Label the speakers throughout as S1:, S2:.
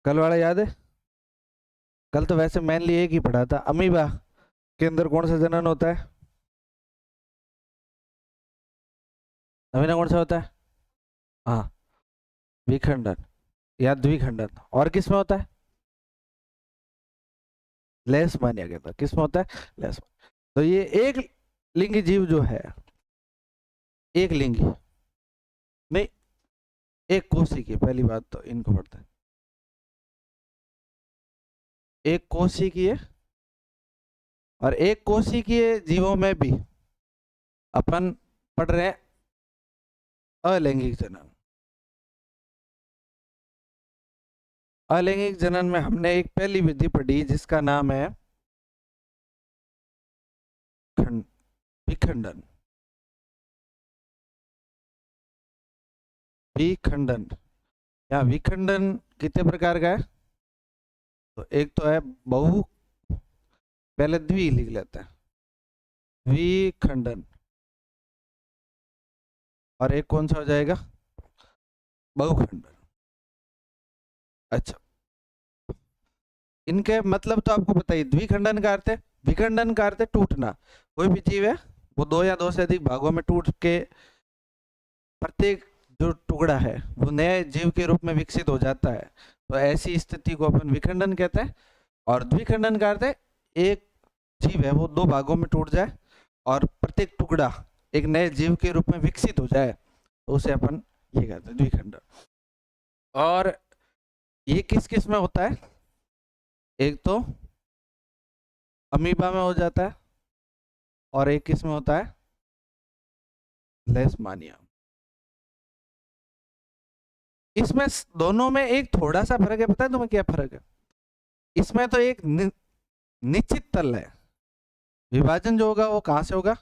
S1: कल वाला याद है? कल तो वैसे मेनली एक ही पढ़ा था, अमीबा के अंदर कौन सा जनन होता है? अमीबा कौन सा होता है? हाँ, विखंडन या द्विखंडन। और किस में होता है? लेशमानिया के अंदर किस में होता है? लेशमानिया। तो ये एक लिंगी जीव जो है, एक लिंगी नहीं, एक कोशिकीय की पहली बात तो इनको पढ़ते हैं। एक कोशिकीय और एक कोशिकीय जीवों में भी अपन पढ़ रहे हैं अलैंगिक जनन। अलैंगिक जनन में हमने एक पहली विधि पढ़ी जिसका नाम है विखंडन। विखंडन या विखंडन कितने प्रकार का है? तो एक तो है बहु, पहले द्वि लिख लेते हैं, विखंडन। और एक कौन सा हो जाएगा? बहुखंडन। अच्छा, इनके मतलब तो आपको पता ही, द्विखंडन का अर्थ है, विखंडन का अर्थ है टूटना। कोई भी जीव है वो दो या दो से अधिक भागों में टूट के प्रत्येक जो टुकड़ा है वो नए जीव के रूप में विकसित हो जाता है। तो ऐसी स्थिति को अपन विखंडन कहते हैं। और द्विखंडन का अर्थ है एक जीव है वो दो भागों में टूट जाए और प्रत्येक टुकड़ा एक नए जीव के रूप में विकसित हो जाए, तो उसे अपन ये कहते हैं द्विखंडन। और ये किस किस में होता है? एक तो अमीबा में हो जाता है और एक किस में होता है? लेशमानिया। इसमें दोनों में एक थोड़ा सा फर्क है, पता है तुम्हें क्या फर्क है? इसमें तो एक निश्चित तल है, विभाजन जो होगा वो कहां से होगा?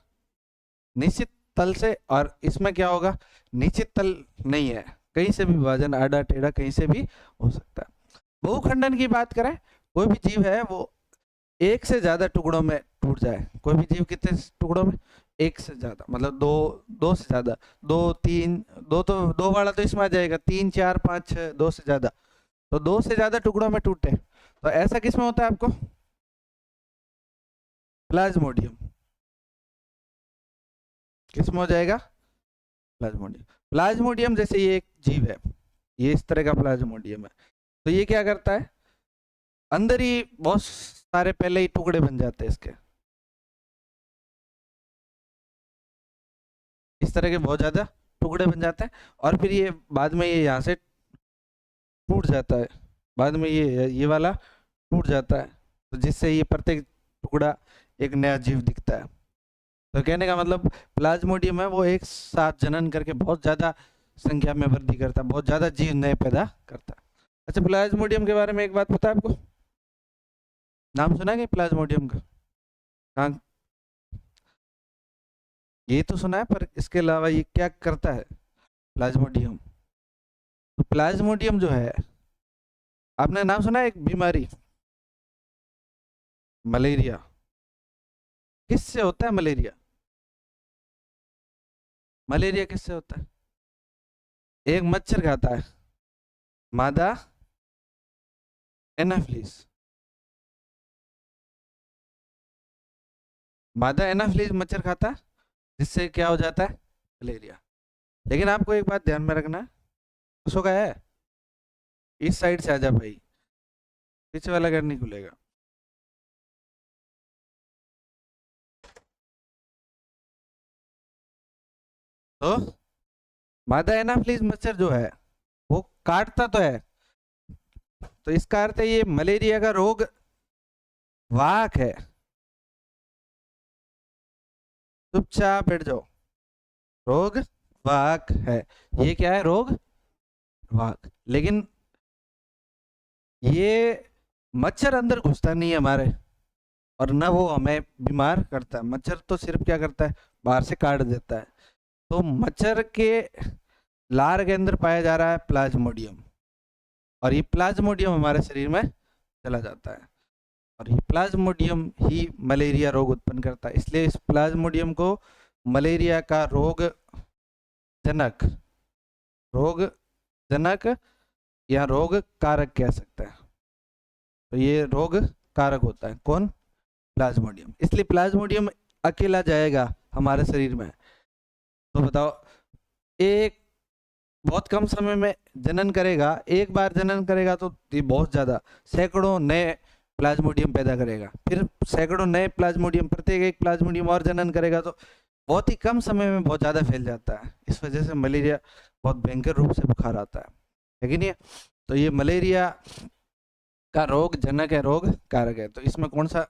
S1: निश्चित तल से। और इसमें क्या होगा? निश्चित तल नहीं है, कहीं से भी विभाजन आड़ा टेढ़ा कहीं से भी हो सकता है। बहुखंडन की बात करें, कोई भी जीव है वो एक से ज्यादा टुकड़ों में टूट जाए। कोई भी जीव कितने टुकड़ों में? एक से ज्यादा, मतलब दो, दो से ज्यादा, दो तीन, दो तो दो वाला तो इसमें आ जाएगा, तीन चार पाँच छह, दो से ज्यादा, तो दो से ज्यादा टुकड़ों में टूटे। तो ऐसा किस में होता है आपको? प्लाज्मोडियम। किस में हो जाएगा? प्लाज्मोडियम। प्लाज्मोडियम जैसे ये एक जीव है, ये इस तरह का प्लाज्मोडियम है, तो ये क्या करता है? अंदर ही बहुत सारे पहले ही टुकड़े बन जाते हैं इसके, इस तरह के बहुत ज्यादा टुकड़े बन जाते हैं। और फिर ये बाद में ये यहाँ से टूट जाता है, बाद में ये वाला टूट जाता है, तो जिससे ये प्रत्येक टुकड़ा एक नया जीव दिखता है। तो कहने का मतलब प्लाज्मोडियम है वो एक साथ जनन करके बहुत ज्यादा संख्या में वृद्धि करता है, बहुत ज्यादा जीव नए पैदा करता है। अच्छा, प्लाज्मोडियम के बारे में एक बात पता है आपको? नाम सुना है कि प्लाज्मोडियम का? हाँ, ये तो सुना है, पर इसके अलावा ये क्या करता है प्लाज्मोडियम? तो प्लाज्मोडियम जो है, आपने नाम सुना है एक बीमारी, मलेरिया? किससे होता है मलेरिया? मलेरिया किससे होता है? एक मच्छर खाता है, मादा एनाफ्लिस। मादा एनाफ्लिस मच्छर खाता है, जिससे क्या हो जाता है? मलेरिया। लेकिन आपको एक बात ध्यान में रखना है, उसको क्या है, इस साइड से आजा भाई, पीछे वाला गेट नहीं खुलेगा। तो मादा एनाफ्लिस मच्छर जो है वो काटता तो है, तो इसका अर्थ है ये मलेरिया का रोग वाहक है। चुपचाप बैठ जाओ, रोग वाहक है। ये क्या है? रोग वाहक। लेकिन ये मच्छर अंदर घुसता नहीं है हमारे, और ना वो हमें बीमार करता है। मच्छर तो सिर्फ क्या करता है? बाहर से काट देता है। तो मच्छर के लार के अंदर पाया जा रहा है प्लाज्मोडियम, और ये प्लाज्मोडियम हमारे शरीर में चला जाता है, और ये प्लाज्मोडियम ही मलेरिया रोग उत्पन्न करता है। इसलिए इस प्लाज्मोडियम को मलेरिया का रोग जनक या रोग कारक कह सकते हैं। तो ये रोग कारक होता है कौन? प्लाज्मोडियम। इसलिए प्लाज्मोडियम अकेला जाएगा हमारे शरीर में। तो बताओ, एक बहुत कम समय में जनन करेगा, एक बार जनन करेगा तो ये बहुत ज्यादा सैकड़ों नए प्लाज्मोडियम पैदा करेगा, फिर सैकड़ों नए प्लाज्मोडियम, प्रत्येक एक प्लाज्मोडियम और जनन करेगा, तो बहुत ही कम समय में बहुत ज्यादा फैल जाता है। इस वजह से मलेरिया बहुत भयंकर रूप से बुखार आता है कि नहीं? तो ये मलेरिया का रोग जनक है, रोग कारक है। तो इसमें कौन सा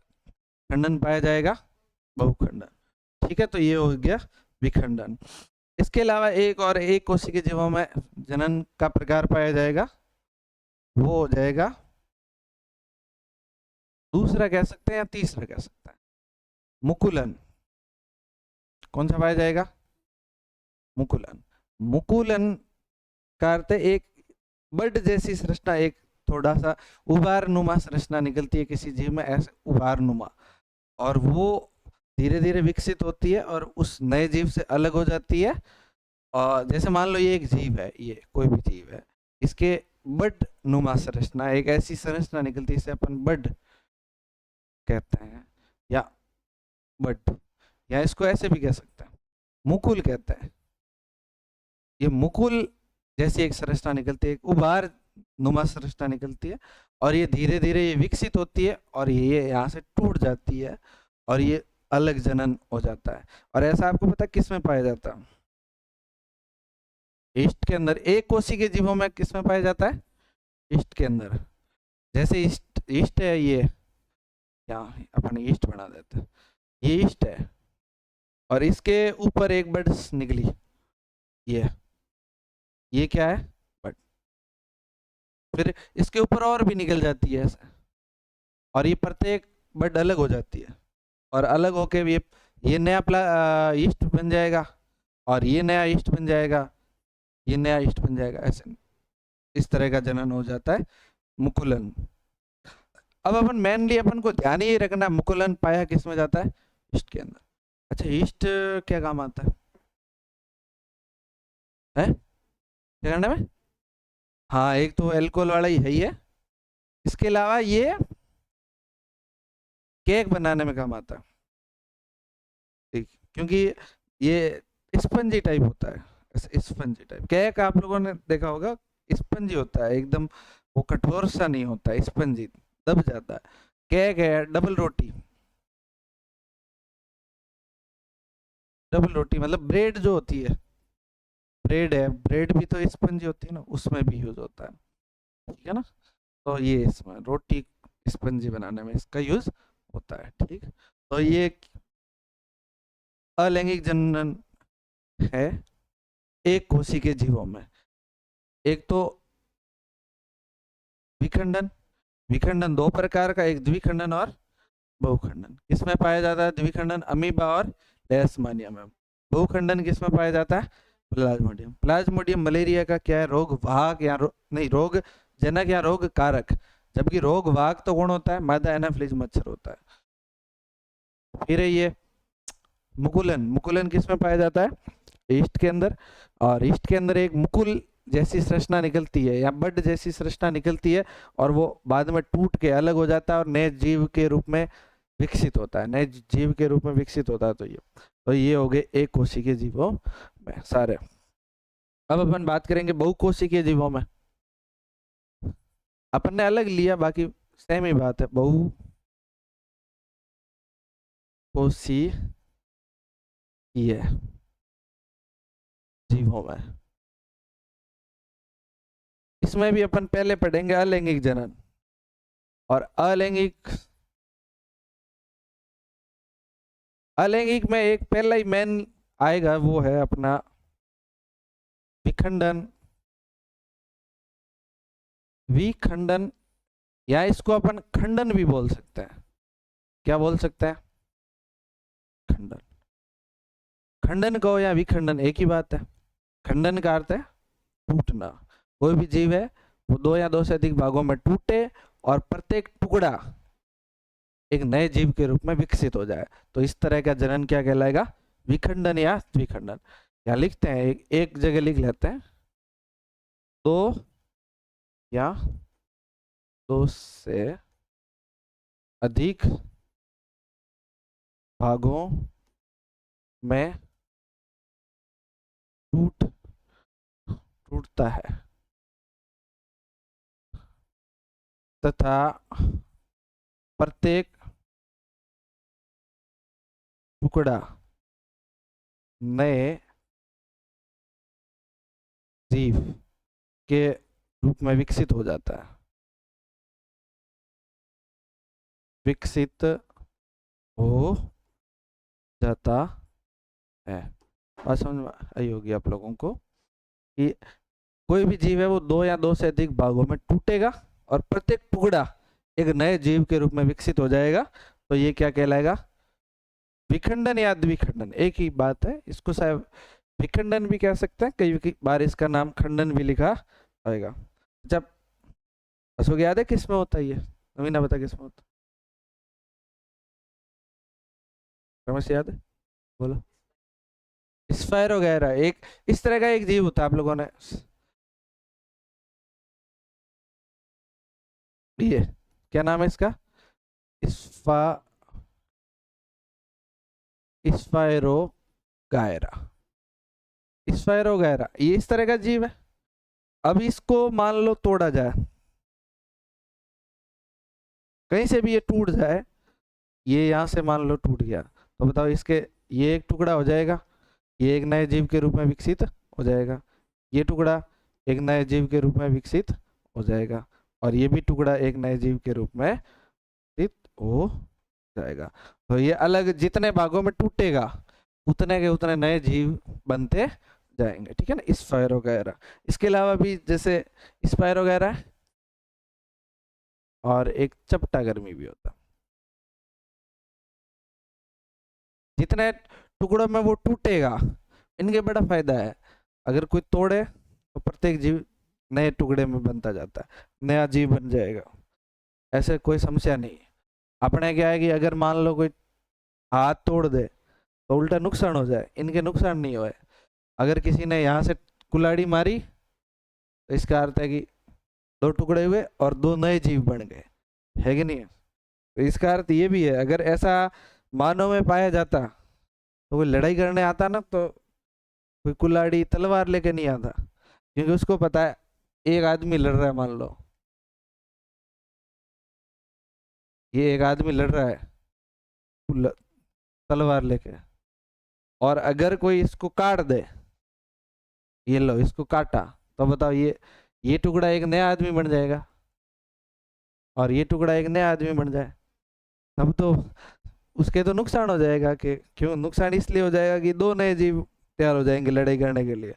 S1: खंडन पाया जाएगा? बहुखंडन। ठीक है, तो ये हो गया विखंडन। इसके अलावा एक और एक कोशिकीय जीवों में जनन का प्रकार पाया जाएगा, वो हो जाएगा दूसरा कह सकते हैं या तीसरा कह सकते हैं, मुकुलन। कौन सा पाया जाएगा? मुकुलन। मुकुलन का अर्थ है एक बर्ड जैसी संरचना, एक थोड़ा सा उबार नुमा संरचना निकलती है किसी जीव में, ऐसे उबार नुमा, और वो धीरे धीरे विकसित होती है और उस नए जीव से अलग हो जाती है। और जैसे मान लो ये एक जीव है, ये कोई भी जीव है, इसके बड नुमा संरचना, एक ऐसी संरचना निकलती है, इसे अपन बड कहते हैं या बड, या इसको ऐसे भी कह सकते हैं मुकुल कहते हैं। ये मुकुल जैसी एक संरचना निकलती है, एक उबार नुमा संरचना निकलती है, और ये धीरे धीरे ये विकसित होती है और ये यहाँ से टूट जाती है और ये अलग जनन हो जाता है। और ऐसा आपको पता है किस में पाया जाता है? ईस्ट के अंदर। एक कोशिकीय के जीवों में किस में पाया जाता है? ईस्ट के अंदर। जैसे ईस्ट ईस्ट है, ये यहाँ अपन ईस्ट बना देते हैं, ये ईस्ट है और इसके ऊपर एक बड निकली, ये क्या है? बड। फिर इसके ऊपर और भी निकल जाती है ऐसे, और ये प्रत्येक बड अलग हो जाती है, और अलग होके ये नया ईस्ट बन जाएगा, और ये नया ईस्ट बन जाएगा, ये नया ईस्ट बन जाएगा, ऐसे इस तरह का जनन हो जाता है मुकुलन। अब अपन मेनली अपन को ध्यान ही रखना, मुकुलन पाया किस में जाता है? ईस्ट के अंदर। अच्छा, ईस्ट क्या काम आता है? क्या करने में? हाँ, एक तो एल्कोहल वाला ही है, इसके अलावा ये केक बनाने में काम आता है, ठीक, क्योंकि ये स्पंजी टाइप होता है, स्पंजी टाइप। केक आप लोगों ने देखा होगा, स्पंजी होता है एकदम, वो कठोर सा नहीं होता है, स्पंजी दब जाता है। केक है डबल रोटी, डबल रोटी मतलब ब्रेड जो होती है, ब्रेड है, ब्रेड भी तो स्पंजी होती है ना, उसमें भी यूज होता है, ठीक है ना? तो ये इसमें रोटी स्पंजी बनाने में इसका यूज होता है, ठीक। तो ये अलैंगिक जनन है एक कोशिकीय जीवों में। एक तो विखंडन, विखंडन दो प्रकार का, एक द्विखंडन और बहुखंडन। किसमें पाया जाता है द्विखंडन? अमीबा और लेशमानिया में। बहुखंडन किसमें पाया जाता है? प्लाज्मोडियम। प्लाज्मोडियम मलेरिया का क्या है? रोग वाहक या नहीं, रोग जनक या रोग कारक, जबकि रोग वाहक तो कौन होता है? मादा एनाफिलीज मच्छर होता है। फिर ये मुकुलन, मुकुलन किसमें पाया जाता है? ईस्ट के अंदर, और ईस्ट के अंदर एक मुकुल जैसी संरचना निकलती है या बड जैसी संरचना निकलती है, और वो बाद में टूट के अलग हो जाता है और नए जीव के रूप में विकसित होता है, नए जीव के रूप में विकसित होता है। तो ये हो गए एक कोशिकीय जीवों में सारे। अब अपन बात करेंगे बहुकोशिकीय जीवों में। अपन ने अलग लिया, बाकी सेम ही बात है। बहुकोशिकीय जीवों में इसमें भी अपन पहले पढ़ेंगे अलैंगिक जनन, और अलैंगिक में एक पहला ही मेन आएगा, वो है अपना विखंडन। विखंडन या इसको अपन खंडन भी बोल सकते हैं। क्या बोल सकते हैं? खंडन। खंडन कहो या विखंडन एक ही बात है। खंडन का अर्थ है टूटना। कोई भी जीव है वो दो या दो से अधिक भागों में टूटे और प्रत्येक टुकड़ा एक नए जीव के रूप में विकसित हो जाए, तो इस तरह का जनन क्या कहलाएगा? विखंडन या द्विखंडन। यहाँ लिखते हैं, एक जगह लिख लेते हैं, दो या दो से अधिक भागों में टूटता है तथा प्रत्येक टुकड़ा नए जीव के रूप में विकसित हो जाता है। विकसित हो जाता है। बात समझ में आई होगी आप लोगों को कि कोई भी जीव है वो दो या दो से अधिक भागों में टूटेगा और प्रत्येक टुकड़ा एक नए जीव के रूप में विकसित हो जाएगा, तो ये क्या कहलाएगा? विखंडन या द्विखंडन, एक ही बात है। इसको शायद विखंडन भी कह सकते हैं, कई बार इसका नाम खंडन भी लिखा आएगा। जब अशोक याद है किस में होता है ये? नवीना बता किस में होता है? रमेश याद है? बोलो। स्पाइरो वगैरह एक इस तरह का एक जीव होता है, आप लोगों ने ये क्या नाम है इसका? स्पाइरो गायरा। स्पाइरो गायरा ये इस तरह का जीव है। अब इसको मान लो तोड़ा जाए, कहीं से भी ये टूट जाए, ये यहां से मान लो टूट गया, तो बताओ इसके ये एक टुकड़ा हो जाएगा, ये एक नए जीव के रूप में विकसित हो जाएगा, ये टुकड़ा एक नए जीव के रूप में विकसित हो जाएगा, और ये भी टुकड़ा एक नए जीव के रूप में विकसित हो जाएगा। तो ये अलग जितने भागों में टूटेगा उतने के उतने नए जीव बनते जाएंगे, ठीक है ना? स्पाइरो वगैरह। इसके अलावा भी जैसे स्पाइरो वगैरह है और एक चपटा गर्मी भी होता है। जितने टुकड़ों में वो टूटेगा इनके बड़ा फायदा है। अगर कोई तोड़े तो प्रत्येक जीव नए टुकड़े में बनता जाता है, नया जीव बन जाएगा, ऐसे कोई समस्या नहीं। अपने क्या है कि अगर मान लो कोई हाथ तोड़ दे तो उल्टा नुकसान हो जाए, इनके नुकसान नहीं हुए। अगर किसी ने यहाँ से कुल्हाड़ी मारी तो इसका अर्थ है कि दो टुकड़े हुए और दो नए जीव बन गए, है कि नहीं? तो इसका अर्थ ये भी है, अगर ऐसा मानव में पाया जाता तो कोई लड़ाई करने आता ना, तो कोई कुल्हाड़ी तलवार लेके नहीं आता, क्योंकि उसको पता है एक आदमी लड़ रहा है, मान लो ये एक आदमी लड़ रहा है तलवार लेके, और अगर कोई इसको काट दे, ये लो इसको काटा, तो बताओ ये टुकड़ा एक नया आदमी बन जाएगा और ये टुकड़ा एक नया आदमी बन जाए, तब तो उसके तो नुकसान हो जाएगा। कि क्यों नुकसान? इसलिए हो जाएगा कि दो नए जीव तैयार हो जाएंगे लड़ाई करने के लिए।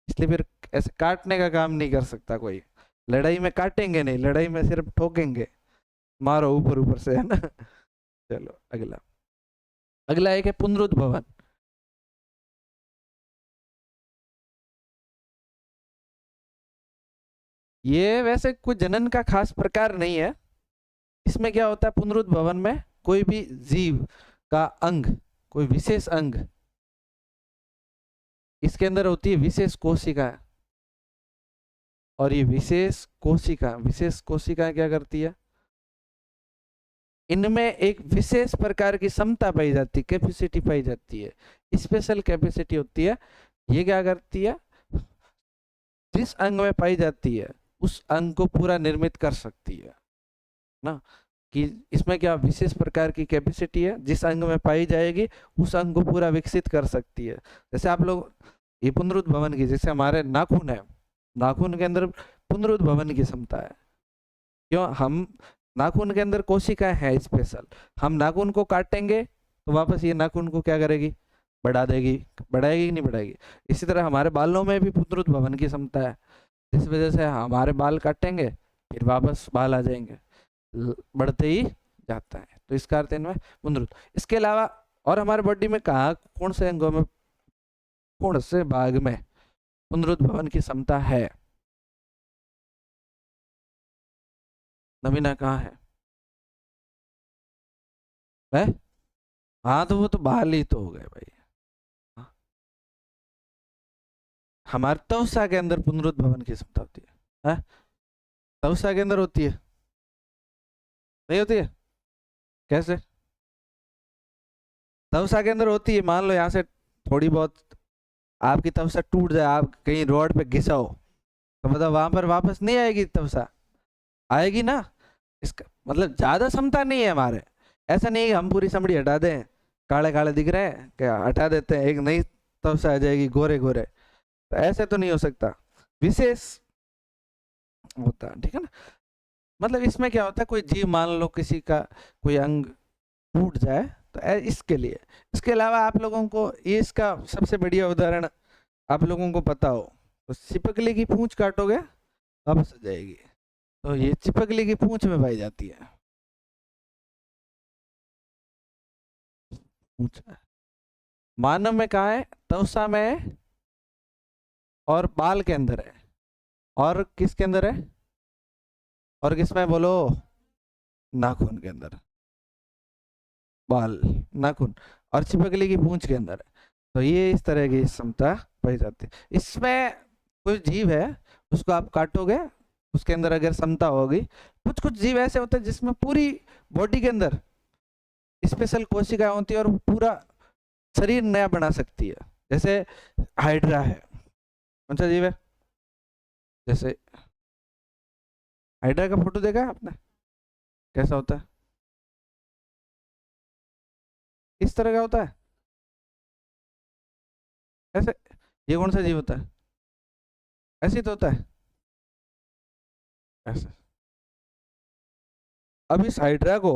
S1: इसलिए फिर ऐसे काटने का काम नहीं कर सकता कोई, लड़ाई में काटेंगे नहीं, लड़ाई में सिर्फ ठोकेंगे, मारो ऊपर ऊपर से, है ना? चलो अगला, अगला एक है पुनरुद्भवन। ये वैसे कोई जनन का खास प्रकार नहीं है। इसमें क्या होता है पुनरुद्भवन में? कोई भी जीव का अंग, कोई विशेष अंग, इसके अंदर होती है विशेष कोशिका, और ये विशेष कोशिका क्या करती है? इनमें एक विशेष प्रकार की क्षमता पाई जाती है, कैपेसिटी पाई जाती है, स्पेशल कैपेसिटी होती है। ये क्या करती है? जिस अंग में पाई जाती है उस अंग को पूरा निर्मित कर सकती है ना, कि इसमें क्या विशेष प्रकार की कैपेसिटी है, जिस अंग में पाई जाएगी उस अंग को पूरा विकसित कर सकती है। जैसे आप लोग ये पुनरुद्भवन की, जैसे हमारे नाखून है, नाखून के अंदर पुनरुद्भवन की क्षमता है। क्यों? हम नाखून के अंदर कोशिका है स्पेशल, हम नाखून को काटेंगे तो वापस ये नाखून को क्या करेगी? बढ़ा देगी, बढ़ाएगी कि नहीं बढ़ाएगी? इसी तरह हमारे बालों में भी पुनरुद्भवन की क्षमता है, इस वजह से हमारे बाल काटेंगे फिर वापस बाल आ जाएंगे, बढ़ते ही जाता है। तो इसका अर्थ इनमें पुनरुद्ध। इसके अलावा और हमारे बॉडी में कहा, कौन से अंगों में, कौन से भाग में पुनरुद्भवन की क्षमता है? नवीना कहाँ है? हाँ तो वो तो बाल ही तो हो गए भाई। हाँ। हमारे त्वचा के अंदर पुनरुद्भवन की क्षमता होती है। तवसा के अंदर होती है? नहीं होती है? कैसे? तवसा के अंदर होती है। मान लो यहाँ से थोड़ी बहुत आपकी तवसा टूट जाए, आप कहीं रोड पे घिसा हो, तो मतलब वहां पर वापस नहीं आएगी तवसा? आएगी ना। इसका मतलब ज्यादा क्षमता नहीं है हमारे। ऐसा नहीं है कि हम पूरी चमड़ी हटा दें, काले काले दिख रहे हैं क्या, हटा देते हैं एक नई तवसा आ जाएगी गोरे गोरे, तो ऐसे तो नहीं हो सकता, विशेष होता है, ठीक है ना। मतलब इसमें क्या होता है, कोई जीव मान लो किसी का कोई अंग टूट जाए, तो इसके लिए। इसके अलावा आप लोगों को ये इसका सबसे बढ़िया उदाहरण आप लोगों को पता हो, तो छिपकली की पूंछ काटोगे वापस आ जाएगी, तो ये छिपकली की पूंछ में पाई जाती है। पूंछ मानव में कहाँ है? तवसा में है, और बाल के अंदर है, और किसके अंदर है? और किसमें बोलो? नाखून के अंदर। बाल, नाखून और छिपकली की पूंछ के अंदर है। तो ये इस तरह की क्षमता पाई जाती है। इसमें कोई जीव है, उसको आप काटोगे, उसके अंदर अगर क्षमता होगी। कुछ कुछ जीव ऐसे होते हैं जिसमें पूरी बॉडी के अंदर स्पेशल कोशिकाएं होती है और वो पूरा शरीर नया बना सकती है। जैसे हाइड्रा है। कौन सा जीव है? जैसे हाइड्रा का फोटो देखा है आपने? कैसा होता है? इस तरह का होता है ऐसे। ये कौन सा जीव होता है? ऐसे ही तो होता है, ऐसे। अब इस हाइड्रा को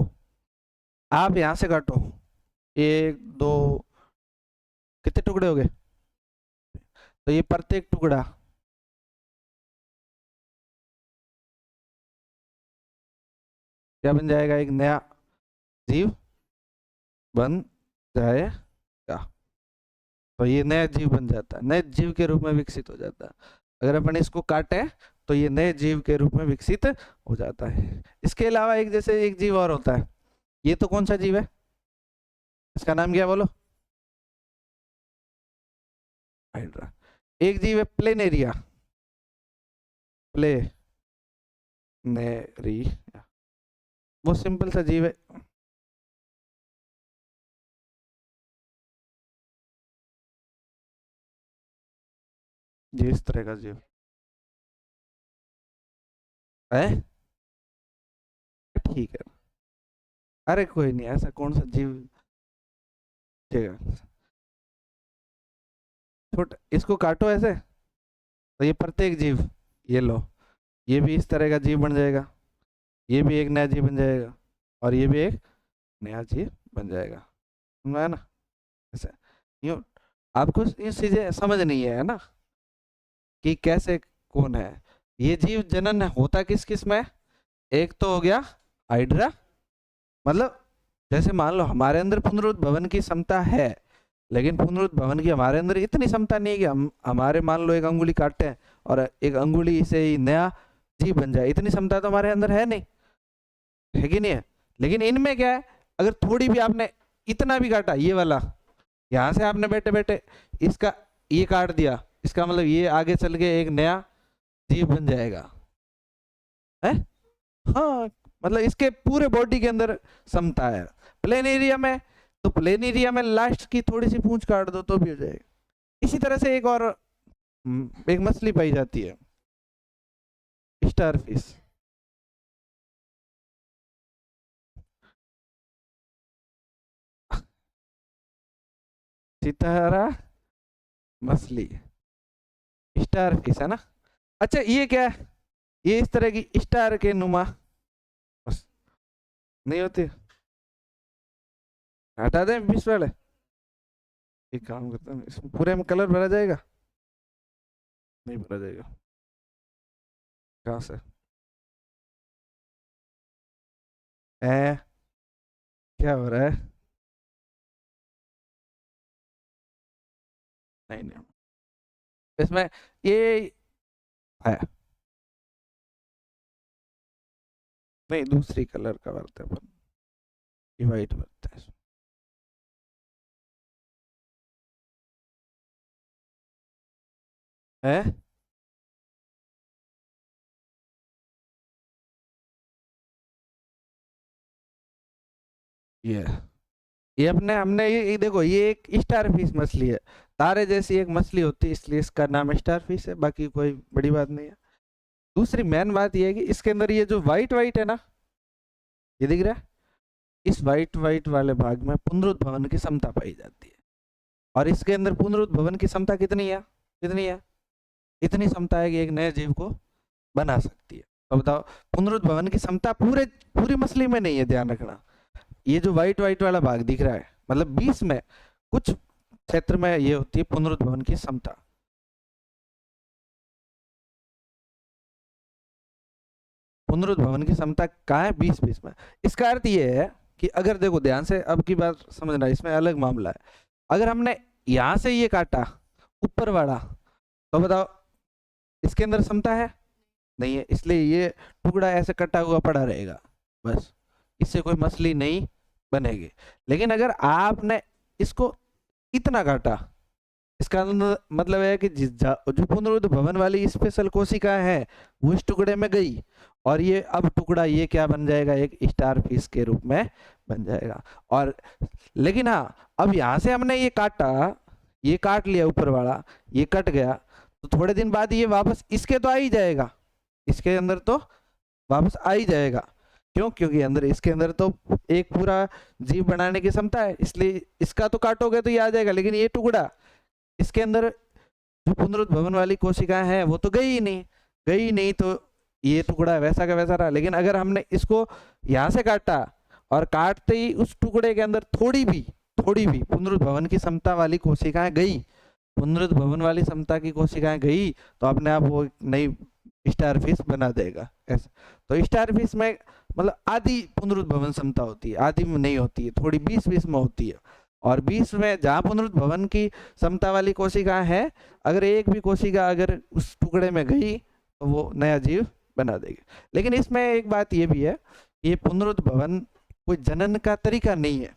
S1: आप यहां से काटो, एक दो, कितने टुकड़े हो गए? तो ये प्रत्येक टुकड़ा क्या बन जाएगा? एक नया जीव बन जाएगा। तो ये नया जीव बन जाता है, नए जीव के रूप में विकसित हो जाता है। अगर अपन इसको काटे तो ये नए जीव के रूप में विकसित हो जाता है। इसके अलावा एक जैसे एक जीव और होता है, ये तो कौन सा जीव है? इसका नाम क्या बोलो? हाइड्रा। एक जीव है प्लेनेरिया, प्लेनेरिया, वो सिंपल सा जीव है। ये इस तरह का जीव है, ठीक है। अरे कोई नहीं, ऐसा कौन सा जीव, ठीक है। छोटा, इसको काटो ऐसे, तो ये प्रत्येक जीव, ये लो, ये भी इस तरह का जीव बन जाएगा, ये भी एक नया जीव बन जाएगा, और ये भी एक नया जीव बन जाएगा। समझा है ना? ऐसे यूँ आपको ये चीजें समझ नहीं है ना, कि कैसे कौन है। ये जीव जनन होता किस किस में है? एक तो हो गया हाइड्रा, मतलब जैसे मान लो हमारे अंदर पुनरुद्भवन की क्षमता है, लेकिन पुनरुद्भवन की हमारे अंदर इतनी क्षमता नहीं है कि हम हमारे मान लो एक अंगुली काटे हैं और एक अंगुली से ही नया जीव बन जाए, इतनी क्षमता तो हमारे अंदर है नहीं, है कि नहीं है? लेकिन इनमें क्या है, अगर थोड़ी भी आपने इतना भी काटा, ये वाला यहाँ से आपने बैठे बैठे इसका ये काट दिया, इसका मतलब ये आगे चल के एक नया जीव बन जाएगा, है? हाँ, मतलब इसके पूरे बॉडी के अंदर क्षमता है। प्लेन एरिया में, तो प्लेन एरिया में लास्ट की थोड़ी सी पूंछ काट दो तो भी हो जाएगा। इसी तरह से एक और एक मछली पाई जाती है, स्टार फिश। सितारा मछली, स्टार फिश है ना। अच्छा ये क्या है? ये इस तरह की स्टार के नुमा बस नहीं होती? हटा दें फिश वाले? एक काम करता हूँ, इसमें पूरे में कलर भरा जाएगा? नहीं भरा जाएगा। कहाँ से? ए, क्या हो रहा है? नहीं नहीं, इसमें ये है, नहीं दूसरी कलर का भरते हैं अपन, ये वाइट भरते हैं। है ये ये अपने हमने ये देखो, ये एक स्टार फिश मछली है, तारे जैसी एक मछली होती है, इसलिए इसका नाम स्टार फिश है, बाकी कोई बड़ी बात नहीं है। दूसरी मेन बात ये है कि इसके अंदर ये जो व्हाइट व्हाइट है ना, ये दिख रहा है, इस व्हाइट व्हाइट वाले भाग में पुनरुद्भवन की क्षमता पाई जाती है। और इसके अंदर पुनरुद्भवन की क्षमता कितनी है, कितनी है, इतनी क्षमता है कि एक नए जीव को बना सकती है। तो बताओ, पुनरुद्भवन की क्षमता पूरी मछली में नहीं है, ध्यान रखना। ये जो व्हाइट व्हाइट वाला भाग दिख रहा है, मतलब 20 में कुछ क्षेत्र में ये होती है पुनरुद्भवन की क्षमता। पुनरुद्भवन की क्षमता कहाँ है, 20 में। इसका अर्थ ये है कि अगर देखो ध्यान से, अब की बात समझना, इसमें अलग मामला है। अगर हमने यहां से ये काटा ऊपर वाला, तो बताओ इसके अंदर क्षमता है, नहीं है, इसलिए ये टुकड़ा ऐसे कटा हुआ पड़ा रहेगा, बस, इससे कोई मछली नहीं बनेगी। लेकिन अगर आपने इसको इतना काटा, इसका मतलब है कि जो पुनरुद्भवन वाली स्पेशल कोशिका है वो इस टुकड़े में गई, और ये अब टुकड़ा ये क्या बन जाएगा, एक स्टार फिश के रूप में बन जाएगा। और लेकिन हाँ, अब यहाँ से हमने ये काटा, ये काट लिया ऊपर वाला, ये कट गया, तो थोड़े दिन बाद ये वापस इसके तो आ ही जाएगा, इसके अंदर तो वापस आ ही जाएगा। क्यों? क्योंकि अंदर, इसके अंदर तो एक पूरा जीव बनाने की क्षमता है, इसलिए इसका तो काटोगे तो ये आ जाएगा। लेकिन ये टुकड़ा, इसके अंदर जो पुनरुद्भवन वाली कोशिकाएं हैं वो तो गई ही नहीं, तो ये टुकड़ा वैसा का वैसा रहा। लेकिन अगर हमने इसको यहाँ से काटा, और काटते ही उस टुकड़े के अंदर थोड़ी भी पुनरुद्भवन की क्षमता वाली कोशिकाएं गई, पुनरुद्भवन वाली क्षमता की कोशिकाएं गई, तो अपने आप वो नई स्टार फिश बना देगा ऐसा। तो स्टार फिश में मतलब आधी पुनरुद्भवन क्षमता होती है, आधी में नहीं होती है, थोड़ी 20 में होती है। और 20 में जहाँ पुनरुद्भवन की क्षमता वाली कोशिका है, अगर एक भी कोशिका अगर उस टुकड़े में गई तो वो नया जीव बना देगी। लेकिन इसमें एक बात ये भी है, ये पुनरुद्भवन कोई जनन का तरीका नहीं है,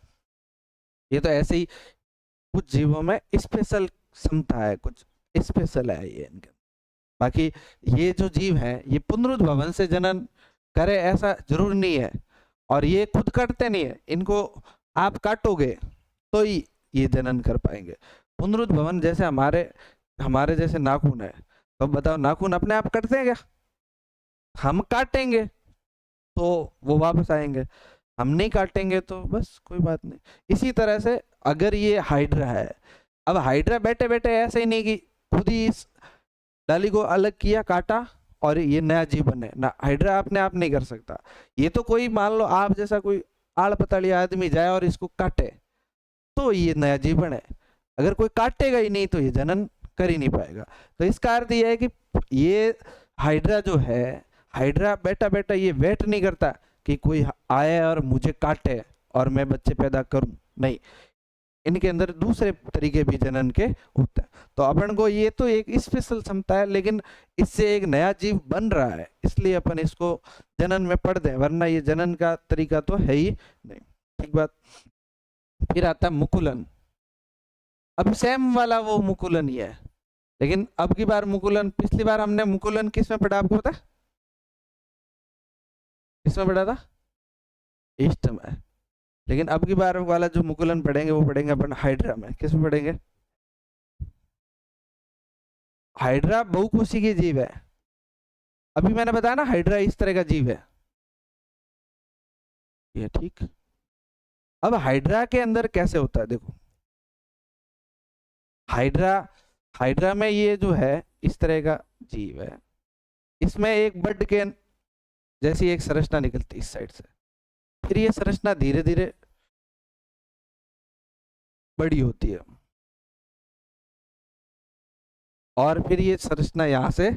S1: ये तो ऐसे ही कुछ जीवों में स्पेशल क्षमता है, कुछ स्पेशल है ये इनके। बाकी ये जो जीव है ये पुनरुद्भवन से जनन करे ऐसा जरूर नहीं है, और ये खुद करते नहीं है, इनको आप काटोगे तो ही ये जनन कर पाएंगे। पुनरुद्भवन जैसे हमारे जैसे नाखून है, तो बताओ नाखून अपने आप कटते हैं क्या? हम काटेंगे तो वो वापस आएंगे, हम नहीं काटेंगे तो बस कोई बात नहीं। इसी तरह से अगर ये हाइड्रा है, अब हाइड्रा बैठे बैठे ऐसे ही नहीं कि खुद ही इस डाली को अलग किया, काटा और ये नया जीव बने ना, हाइड्रा अपने आप नहीं कर सकता। ये तो कोई, मान लो आप जैसा कोई आड़ पताड़ी आदमी जाए और इसको काटे तो ये नया जीव बने, अगर कोई काटेगा ही नहीं तो ये जनन कर ही नहीं पाएगा। तो इसका अर्थ ये है कि ये हाइड्रा जो है, हाइड्रा बैठा बैठा ये वेट नहीं करता कि कोई आए और मुझे काटे और मैं बच्चे पैदा करूं, नहीं, इनके अंदर दूसरे तरीके भी जनन के होते हैं। तो अपन को ये तो एक स्पेशल क्षमता है, लेकिन इससे एक नया जीव बन रहा है, इसलिए अपन इसको जनन में पढ़ दें, वरना ये जनन का तरीका तो है ही नहीं। ठीक बात। फिर आता है मुकुलन। अब सेम वाला वो मुकुलन ही है, लेकिन अब की बार मुकुलन, पिछली बार हमने मुकुलन किस में पढ़ा, आपको पता? किसमें पढ़ा था? ईस्ट में। लेकिन अब की बार वाला जो मुकुलन पढ़ेंगे वो पढ़ेंगे अपन हाइड्रा में। किस में पढ़ेंगे? हाइड्रा बहुकोशिकीय जीव है, अभी मैंने बताया ना हाइड्रा इस तरह का जीव है ये, ठीक। अब हाइड्रा के अंदर कैसे होता है, देखो हाइड्रा में ये जो है इस तरह का जीव है, इसमें एक बड के जैसी एक संरचना निकलती है इस साइड से, फिर ये संरचना धीरे धीरे बड़ी होती है, और फिर ये संरचना यहाँ से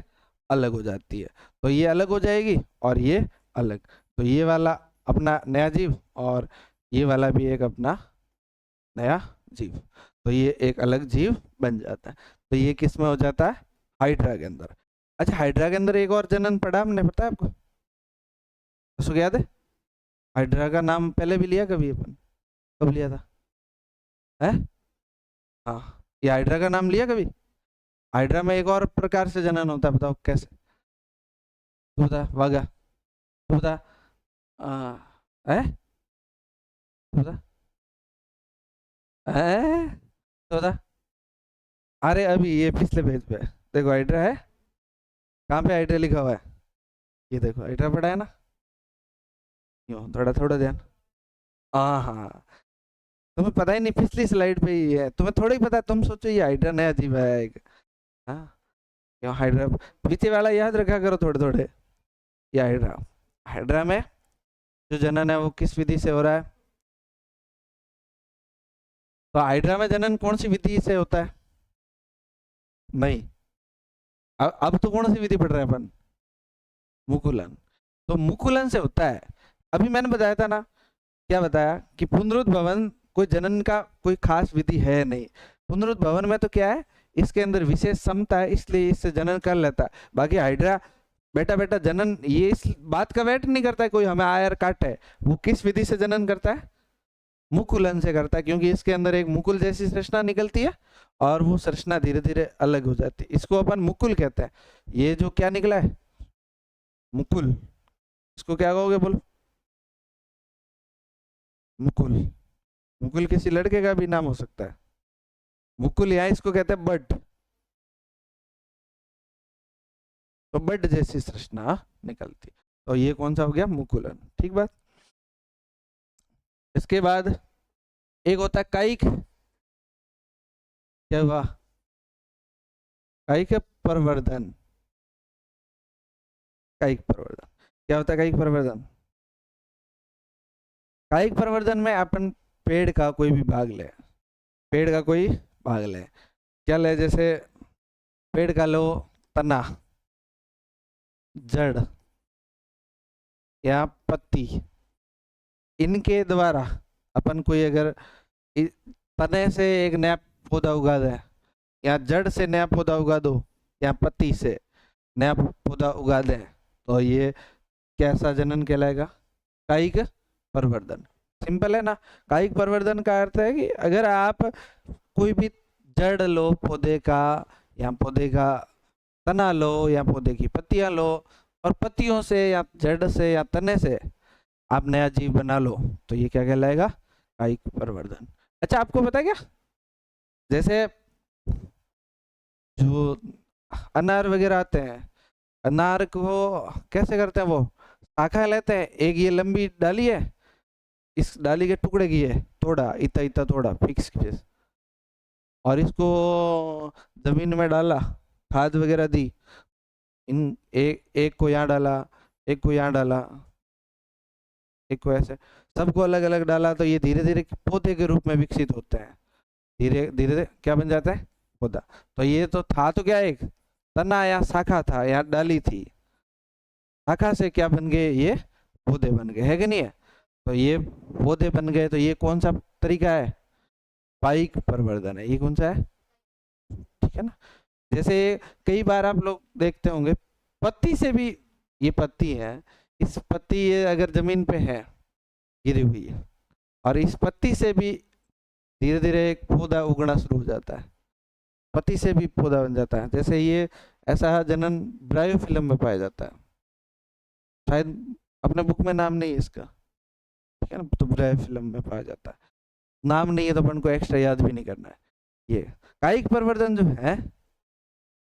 S1: अलग हो जाती है। तो ये अलग हो जाएगी और ये अलग, तो ये वाला अपना नया जीव और ये वाला भी एक अपना नया जीव, तो ये एक अलग जीव बन जाता है। तो ये किस में हो जाता है? हाइड्रा के अंदर। अच्छा, हाइड्रा के अंदर एक और जनन पढ़ा हमने, पता है आपको? उसको याद है? हाइड्रा का नाम पहले भी लिया कभी अपन? कब लिया था? है? हाँ, ये हाइड्रा का नाम लिया कभी? हाइड्रा में एक और प्रकार से जनन होता है, बताओ कैसे? तू बता, वागा, तू बता। है? बता तो बता। अरे अभी ये पिछले पेज पे देखो हाइड्रा है, कहाँ पे हाइड्रा लिखा हुआ है, ये देखो हाइड्रा पड़ा है ना, यूँ थोड़ा थोड़ा ध्यान। हाँ हाँ, तुम्हें पता ही नहीं, पिछली स्लाइड पे ही है, तुम्हें थोड़ा ही पता है, तुम सोचो ये हाइड्रा नया अजीब है एक। हाँ, क्यों हाइड्रा पीछे वाला याद रखा करो थोड़े थोड़े। ये हाइड्रा, हाइड्रा में जो जनन है वो किस विधि से हो रहा है, तो हाइड्रा में जनन कौन सी विधि से होता है? नहीं, अब तो कौन सी विधि पढ़ रहे हैं अपन? मुकुलन। तो मुकुलन से होता है। अभी मैंने बताया था ना, क्या बताया कि पुनरुद्भवन कोई जनन का कोई खास विधि है नहीं। पुनरुद्भवन में तो क्या है, इसके अंदर विशेष क्षमता है, इसलिए इससे जनन कर लेता है। बाकी हाइड्रा बेटा बेटा जनन ये इस बात का वेट नहीं करता है कोई हमें आयर काटे, वो किस विधि से जनन करता है? मुकुलन से करता है, क्योंकि इसके अंदर एक मुकुल जैसी संरचना निकलती है और वो संरचना धीरे धीरे अलग हो जाती है, इसको अपन मुकुल कहते हैं। ये जो क्या निकला है मुकुल, इसको क्या कहोगे बोलो? मुकुल। मुकुल किसी लड़के का भी नाम हो सकता है। मुकुल यहाँ इसको कहते हैं बड, तो बड जैसी संरचना निकलती, तो ये कौन सा हो गया? मुकुलन। ठीक बात। इसके बाद एक होता है कायिक, क्या हुआ? कायिक प्रवर्धन। कायिक प्रवर्धन क्या होता है? कायिक प्रवर्धन, कायिक प्रवर्धन में अपन पेड़ का कोई भी भाग ले, पेड़ का कोई भाग ले, क्या ले, जैसे पेड़ का लो तना, जड़ या पत्ती, इनके द्वारा अपन कोई अगर तने से एक नया पौधा उगा दे, या जड़ से नया पौधा उगा दो, या पत्ती से नया पौधा उगा दे, तो ये कैसा जनन कहलाएगा? कायिक प्रवर्धन। सिंपल है ना। कायिक प्रवर्धन का अर्थ है कि अगर आप कोई भी जड़ लो पौधे का, या पौधे का तना लो, या पौधे की पत्तियां लो, और पत्तियों से या जड़ से या तने से आप नया जीव बना लो, तो ये क्या कहलाएगा? कायिक प्रवर्धन। अच्छा, आपको पता है क्या, जैसे जो अनार वगैरह आते हैं, अनार को कैसे करते हैं? वो शाखा लेते हैं, एक ये लंबी डाली है, इस डाली के टुकड़े की है थोड़ा इतना इतना थोड़ा फिक्स पीस, और इसको जमीन में डाला, खाद वगैरह दी, इन एक को यहाँ डाला, एक को यहाँ डाला, एक को ऐसे, सबको अलग अलग डाला, तो ये धीरे धीरे पौधे के रूप में विकसित होते हैं। धीरे धीरे क्या बन जाता है? पौधा। तो ये तो था तो क्या, एक तना या शाखा था या डाली थी, शाखा से क्या बन गए? ये पौधे बन गए, है कि नहीं है? तो ये पौधे बन गए, तो ये कौन सा तरीका है? कायिक प्रवर्धन है। ये कौन सा है? ठीक है ना। जैसे कई बार आप लोग देखते होंगे पत्ती से भी, ये पत्ती है, इस पत्ती ये अगर जमीन पे है गिरी हुई है, और इस पत्ती से भी धीरे धीरे एक पौधा उगना शुरू हो जाता है, पत्ती से भी पौधा बन जाता है। जैसे ये ऐसा जनन ब्रायोफिल्म में पाया जाता है, शायद अपने बुक में नाम नहीं है इसका, ठीक है ना, तो ब्रायोफिल्म में पाया जाता है। नाम नहीं है तो अपन को एक्स्ट्रा याद भी नहीं करना है। ये कायिक प्रवर्धन जो है,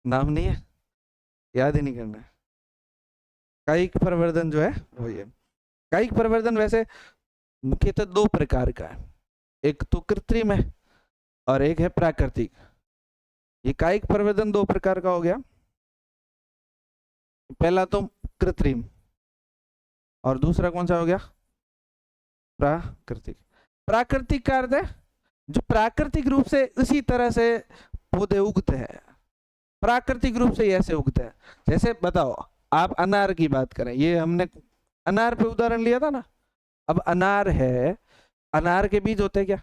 S1: नाम नहीं है, याद ही नहीं करना है। कायिक प्रवर्धन जो है वो ये। कायिक प्रवर्धन वैसे मुख्यतः दो प्रकार का है, एक तो कृत्रिम है और एक है प्राकृतिक। ये कायिक प्रवर्धन दो प्रकार का हो गया। पहला तो कृत्रिम, और दूसरा कौन सा हो गया? प्राकृतिक। प्राकृतिक का अर्थ है जो प्राकृतिक रूप से उसी तरह से पौधे उगते हैं, प्राकृतिक रूप से ऐसे उगते हैं। जैसे बताओ, आप अनार की बात करें, ये हमने अनार पे उदाहरण लिया था ना। अब अनार है, अनार के बीज होते हैं क्या?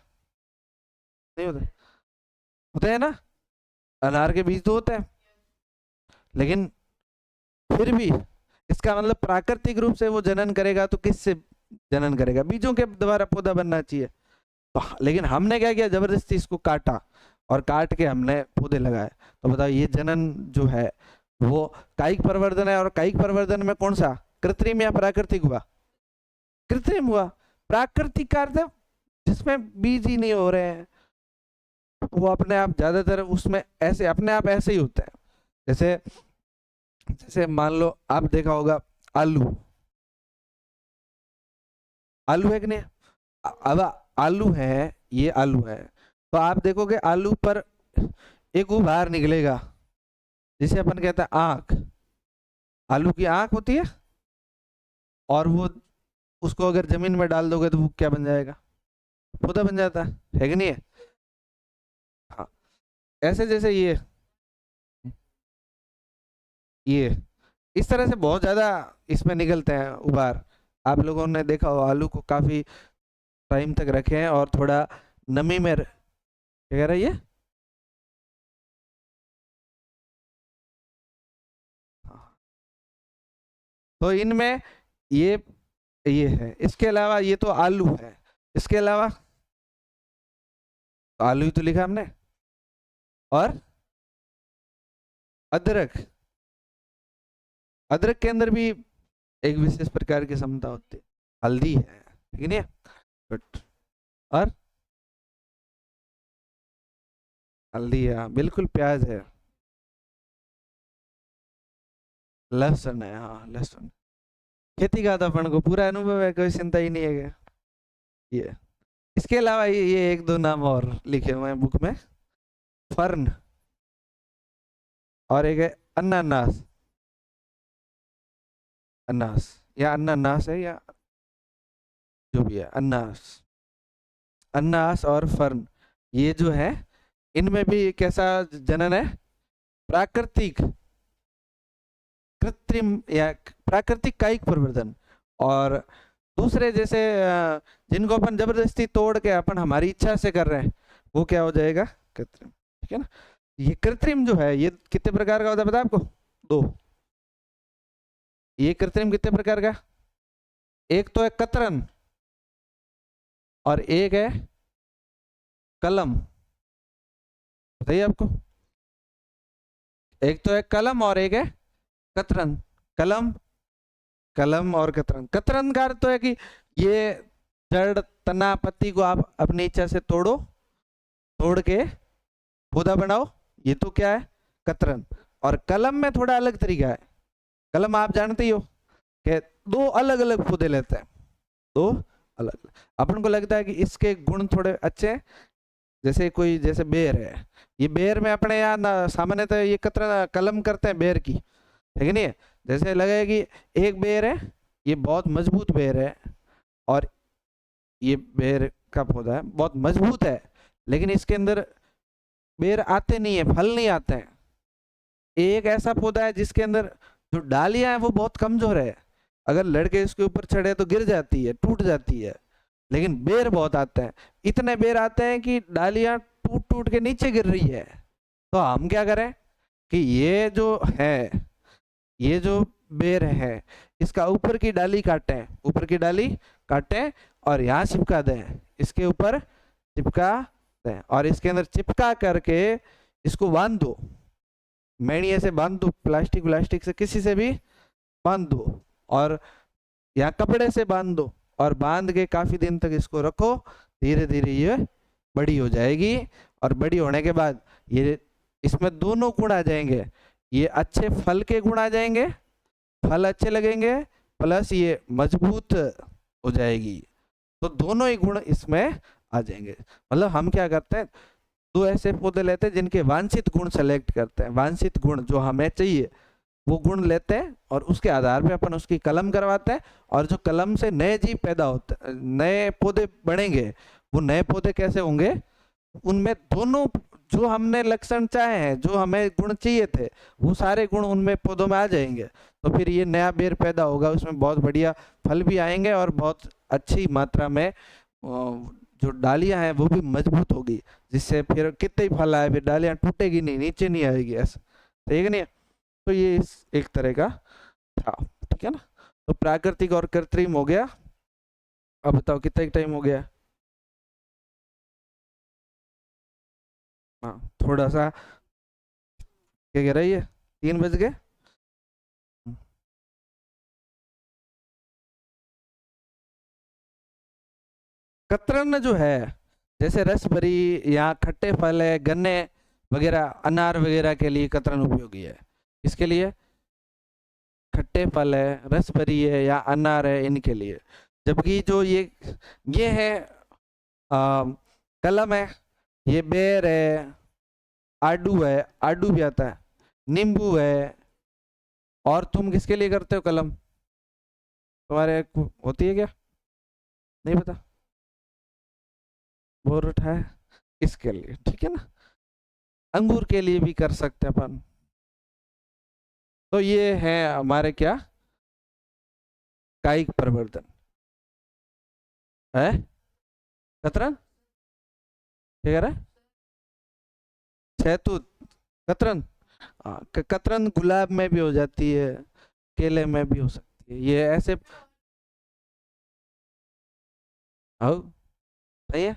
S1: नहीं होते? होते हैं ना, अनार के बीज तो होते हैं, लेकिन फिर भी इसका मतलब प्राकृतिक रूप से वो जनन करेगा तो किससे जनन करेगा? बीजों के द्वारा पौधा बनना चाहिए। तो लेकिन हमने क्या किया, जबरदस्ती इसको काटा और काट के हमने पौधे लगाए। तो बताओ ये जनन जो है वो कायिक प्रवर्धन है, और कायिक प्रवर्धन में कौन सा, कृत्रिम या प्राकृतिक हुआ? कृत्रिम हुआ। प्राकृतिक का अर्थ है जिसमें बीज ही नहीं हो रहे हैं, वो अपने आप ज्यादातर उसमें ऐसे अपने आप ऐसे ही होता है। जैसे जैसे मान लो आप देखा होगा आलू, आलू है कि नहीं? अब आलू है, ये आलू है, तो आप देखोगे आलू पर एक वो बाहर निकलेगा जिसे अपन कहते हैं आंख। आलू की आंख होती है, और वो उसको अगर जमीन में डाल दोगे तो वो क्या बन जाएगा? पौधा बन जाता है कि नहीं है? हाँ, ऐसे जैसे ये इस तरह से बहुत ज्यादा इसमें निकलते हैं उबार। आप लोगों ने देखा हो आलू को काफी टाइम तक रखे हैं और थोड़ा नमी में क्या कह रहा है ये? हाँ, तो इनमें ये है, इसके अलावा ये तो आलू है, इसके अलावा तो आलू ही तो लिखा हमने। और अदरक, अदरक के अंदर भी एक विशेष प्रकार की क्षमता होती है। हल्दी है, ठीक नहीं है? गुड। और हल्दी है, हाँ, बिल्कुल, प्याज है, लहसुन है, हाँ लहसुन। खेती का तो अपन को पूरा अनुभव है, कोई चिंता ही नहीं है क्या? ये इसके अलावा ये एक दो नाम और लिखे हुए हैं बुक में। फर्न, और एक है अनानास। अनास या अनानास है, या जो भी है, अनास, अनास और फर्न, ये जो है इनमें भी कैसा जनन है? प्राकृतिक, कृत्रिम या प्राकृतिक कायिक प्रवर्धन। और दूसरे जैसे जिनको अपन जबरदस्ती तोड़ के अपन हमारी इच्छा से कर रहे हैं, वो क्या हो जाएगा? कृत्रिम, ठीक है ना? ये कृत्रिम जो है ये कितने प्रकार का होता है पता है आपको? दो। ये कृत्रिम कितने प्रकार का? एक तो है कतरन, और एक है कलम। बताइए आपको। एक तो है कलम और एक है कतरन। कलम, कलम और कतरन। कतरन का अर्थ तो है कि ये जड़ तना पत्ती को आप अपनी इच्छा से तोड़ो, तोड़ के पौधा बनाओ, ये तो क्या है? कतरन। और कलम में थोड़ा अलग तरीका है। कलम आप जानते ही हो कि दो अलग अलग पौधे लेते हैं, दो अलग। अपन को लगता है कि इसके गुण थोड़े अच्छे हैं, जैसे कोई जैसे बेर है, ये बेर में अपने यहाँ सामान्यतः ये कतरन कलम करते हैं बेर की, ठीक नहीं है? जैसे लगे कि एक बेर है, ये बहुत मजबूत बेर है, और ये बेर का पौधा है बहुत मजबूत है, लेकिन इसके अंदर बेर आते नहीं है, फल नहीं आते हैं। एक ऐसा पौधा है जिसके अंदर जो डालियां हैं वो बहुत कमजोर है, अगर लड़के इसके ऊपर चढ़े तो गिर जाती है, टूट जाती है, लेकिन बेर बहुत आते हैं। इतने बेर आते हैं कि डालियां टूट टूट के नीचे गिर रही है। तो हम क्या करें कि ये जो है, ये जो बेर है, इसका ऊपर की डाली काटें, ऊपर की डाली काटें और यहाँ चिपका दें, इसके ऊपर चिपका दें, और इसके अंदर चिपका करके इसको बांध दो, मेणिए से बांध दो, प्लास्टिक व्लास्टिक से किसी से भी बांध दो, और या कपड़े से बांध दो, और बांध के काफी दिन तक इसको रखो। धीरे धीरे ये बड़ी हो जाएगी, और बड़ी होने के बाद ये इसमें दोनों गुण आ जाएंगे, ये अच्छे फल के गुण आ जाएंगे, फल अच्छे लगेंगे, प्लस ये मजबूत हो जाएगी। तो दोनों ही गुण इसमें आ जाएंगे। मतलब हम क्या करते हैं, दो ऐसे पौधे लेते हैं जिनके वांछित गुण सेलेक्ट करते हैं, वांछित गुण जो हमें चाहिए वो गुण लेते हैं, और उसके आधार पे अपन उसकी कलम करवाते हैं, और जो कलम से नए जीव पैदा होते, नए पौधे बढ़ेंगे, वो नए पौधे कैसे होंगे? उनमें दोनों जो हमने लक्षण चाहे हैं, जो हमें गुण चाहिए थे, वो सारे गुण उनमें पौधों में आ जाएंगे। तो फिर ये नया बेर पैदा होगा, उसमें बहुत बढ़िया फल भी आएंगे, और बहुत अच्छी मात्रा में जो डालियां हैं वो भी मजबूत होगी, जिससे फिर कितने ही फल आए, फिर डालियां टूटेगी नहीं, नीचे नहीं आएगी, ऐसा, ठीक नहीं? तो ये इस एक तरह का था, ठीक है ना? तो प्राकृतिक और कृत्रिम हो गया। अब बताओ कितना टाइम हो गया? हाँ, थोड़ा सा, क्या कह रही है, 3 बज गए। कतरन जो है, जैसे रसभरी या खट्टे फल है, गन्ने वगैरह, अनार वगैरह के लिए कतरन उपयोगी है। इसके लिए खट्टे फल है, रसभरी है या अनार है, इनके लिए। जबकि जो ये है कलम है, ये बेर है, आडू है, आडू भी आता है, नींबू है। और तुम किसके लिए करते हो कलम? तुम्हारे होती है क्या? नहीं पता? बोरुट है इसके लिए, ठीक है ना। अंगूर के लिए भी कर सकते अपन। तो ये है हमारे क्या, कायिक प्रवर्धन है। कतरन क्या कह रहा है? शहतूत, कतरन। कतरन गुलाब में भी हो जाती है, केले में भी हो सकती है, ये ऐसे। आओ, सही है।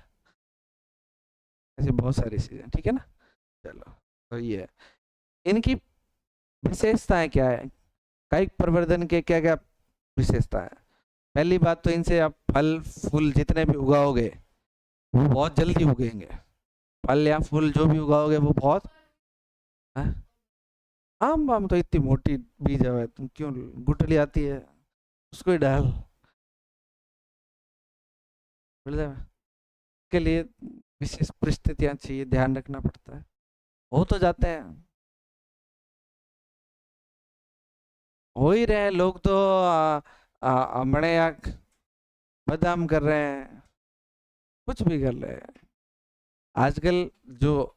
S1: ऐसी बहुत सारी चीजें, ठीक है ना। चलो, तो ये इनकी विशेषताएं क्या है, कायिक प्रवर्धन के क्या क्या विशेषता है? पहली बात तो इनसे आप फल फूल जितने भी उगाओगे वो बहुत जल्दी उगेंगे। फल या फूल जो भी उगाओगे वो बहुत। आम आम तो इतनी मोटी बीज है, तुम क्यों, गुठली आती है उसको ही डाल के लिए विशेष परिस्थितियां चाहिए, ध्यान रखना पड़ता है। हो तो जाते हैं, हो ही रहे हैं लोग तो। हमने यहाँ बादाम कर रहे हैं, कुछ भी कर रहे हैं आजकल। जो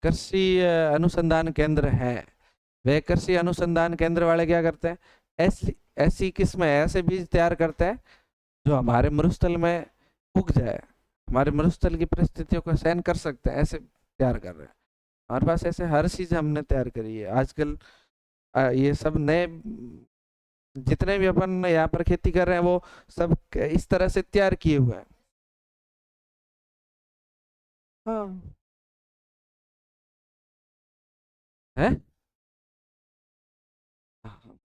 S1: कृषि अनुसंधान केंद्र है, वे कृषि अनुसंधान केंद्र वाले क्या करते हैं, ऐसी ऐसी किस्में, ऐसे बीज तैयार करते हैं जो हमारे मरुस्थल में उग जाए, हमारे मरुस्थल की परिस्थितियों को सहन कर सकते हैं, ऐसे तैयार कर रहे हैं। हमारे पास ऐसे हर चीज हमने तैयार करी है आजकल। ये सब नए जितने भी अपन यहाँ पर खेती कर रहे हैं वो सब इस तरह से तैयार किए हुए हैं। हाँ है। हाँ,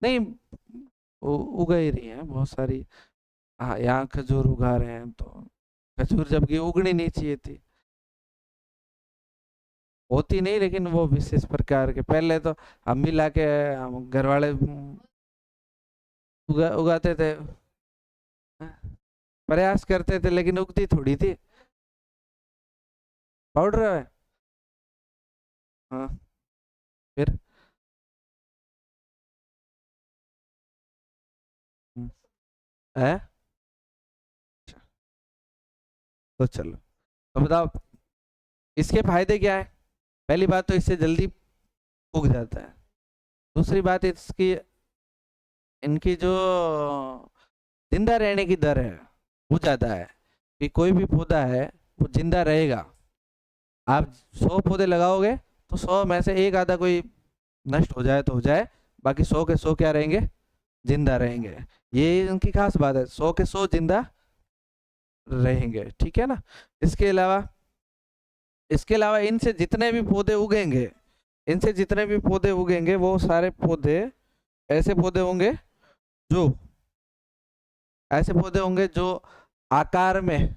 S1: नहीं, उगा ही रही है बहुत सारी। हाँ, यहाँ खजूर उगा रहे हैं, तो खजूर जबकि उगनी नहीं चाहिए थी, होती नहीं, लेकिन वो विशेष प्रकार के पहले तो हम भी लाके, हम घर वाले उगाते थे, प्रयास करते थे, लेकिन उगती थोड़ी थी। पाउडर है। हाँ, फिर है। तो चलो, तो बताओ इसके फायदे क्या है। पहली बात तो इससे जल्दी उग जाता है। दूसरी बात इसकी, इनकी जो जिंदा रहने की दर है वो ज्यादा है, कि कोई भी पौधा है वो जिंदा रहेगा। आप 100 पौधे लगाओगे तो 100 में से एक आधा कोई नष्ट हो जाए तो हो जाए, बाकी 100 के 100 क्या रहेंगे, जिंदा रहेंगे। ये इनकी खास बात है, 100 के 100 जिंदा रहेंगे, ठीक है ना। इसके अलावा इसके अलावा इनसे जितने भी पौधे उगेंगे, इनसे जितने भी पौधे उगेंगे वो सारे पौधे ऐसे पौधे होंगे जो ऐसे पौधे होंगे जो आकार में,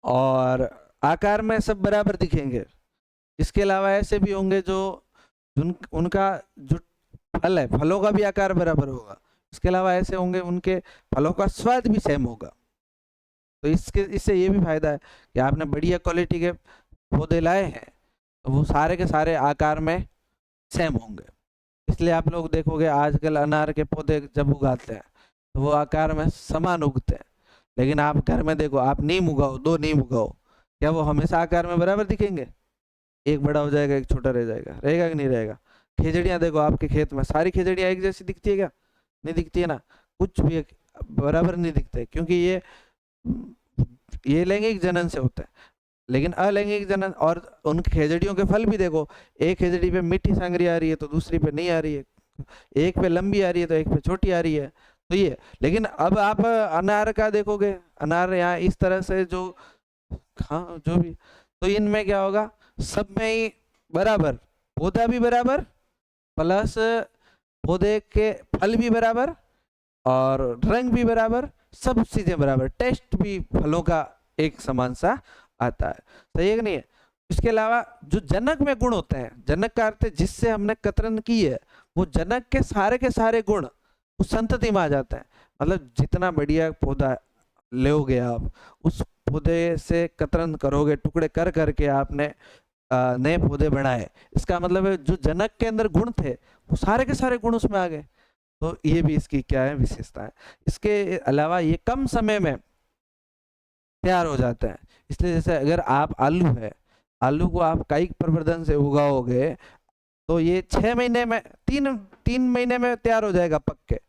S1: और आकार में सब बराबर दिखेंगे। इसके अलावा ऐसे भी होंगे जो उनका जो फल है, फलों का भी आकार बराबर होगा। इसके अलावा ऐसे होंगे उनके फलों का स्वाद भी सेम होगा। तो इससे ये भी फायदा है कि आपने बढ़िया क्वालिटी के पौधे लाए हैं तो वो सारे के सारे आकार में सेम होंगे। इसलिए आप लोग देखोगे आजकल अनार के पौधे जब उगाते हैं तो वो आकार में समान उगते हैं, लेकिन आप घर में देखो, आप नीम उगाओ, 2 नीम उगाओ, क्या वो हमेशा आकार में बराबर दिखेंगे? एक बड़ा हो जाएगा, एक छोटा रह जाएगा, रहेगा कि नहीं रहेगा? खिचड़ियाँ देखो आपके खेत में, सारी खिचड़ियाँ एक जैसी दिखती है क्या? नहीं दिखती है ना, कुछ भी बराबर नहीं दिखते, क्योंकि ये लैंगिक जनन से होता है। लेकिन अलैंगिक जनन, और उन खिचड़ियों के फल भी देखो, एक खिचड़ी पे मीठी सांगरी आ रही है तो दूसरी पे नहीं आ रही है, एक पे लंबी आ रही है तो एक पे छोटी आ रही है। तो ये, लेकिन अब आप अनार का देखोगे, अनार यहाँ इस तरह से जो, हाँ जो भी, तो इनमें क्या होगा, सब में ही बराबर, पौधा भी बराबर, प्लस पौधे के फल भी बराबर, और रंग भी बराबर, सब चीजें बराबर, टेस्ट भी फलों का एक समान सा आता है, सही है कि नहीं है। इसके अलावा जो जनक में गुण होते हैं, जनक का अर्थ है जिससे हमने कतरन की है, वो जनक के सारे गुण उस संतति में आ जाते हैं। मतलब जितना बढ़िया पौधा लोगे आप, उस पौधे से कतरन करोगे, टुकड़े कर करके आपने नए पौधे बनाए, इसका मतलब है जो जनक के अंदर गुण थे वो सारे के सारे गुण उसमें आ गए। तो ये भी इसकी क्या है, विशेषता है। इसके अलावा ये कम समय में तैयार हो जाता है। इसलिए जैसे अगर आप आलू है, आलू को आप कायिक प्रवर्धन से उगाओगे तो ये 6 महीने में, तीन महीने में तैयार हो जाएगा पक के,